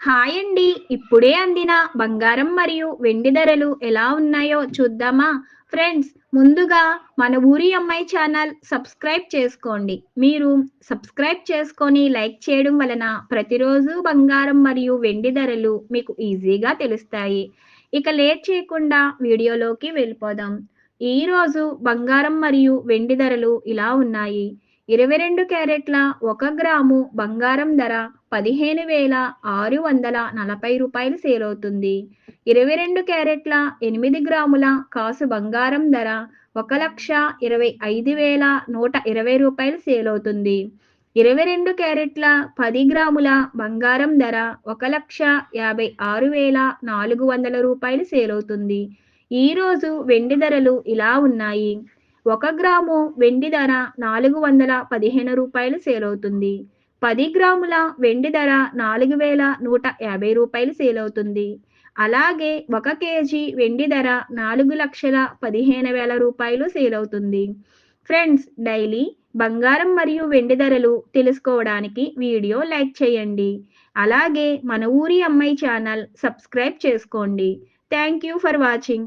Hi అండి. ఇప్పుడే అందిన బంగారం మరియు వెండి ధరలు ఎలా ఉన్నాయో చూద్దామా? ఫ్రెండ్స్, ముందుగా మన ఊరి అమ్మాయి ఛానల్ సబ్స్క్రైబ్ చేసుకోండి. మీరు సబ్స్క్రైబ్ చేసుకొని లైక్ చేయడం వలన ప్రతిరోజు బంగారం మరియు వెండి ధరలు మీకు ఈజీగా తెలుస్తాయి. ఇక లేట్ చేయకుండా వీడియోలోకి వెళ్ళిపోదాం. ఈరోజు బంగారం మరియు వెండి ధరలు ఇలా ఉన్నాయి. 22 క్యారెట్ల 1 గ్రాము బంగారం ధర 15,640 సేల్ అవుతుంది. 22 క్యారెట్ల 8 గ్రాముల కాసు బంగారం ధర 1,25,120 సేల్ అవుతుంది. 22 క్యారెట్ల 10 గ్రాముల బంగారం ధర 1,56,400 సేల్ అవుతుంది. ఈరోజు వెండి ధరలు ఇలా ఉన్నాయి. 1 గ్రాము వెండి ధర రూ. 415 సేల్ అవుతుంది. 10 గ్రాముల వెండి ధర రూ. 4,150 సేల్ అవుతుంది. అలాగే 1 కేజీ వెండి ధర రూ. 4,15,000 సేల్ అవుతుంది. ఫ్రెండ్స్, డైలీ బంగారం మరియు వెండి ధరలు తెలుసుకోవడానికి వీడియో లైక్ చేయండి. అలాగే మన ఊరి అమ్మాయి ఛానల్ సబ్స్క్రైబ్ చేసుకోండి. Thank you for watching.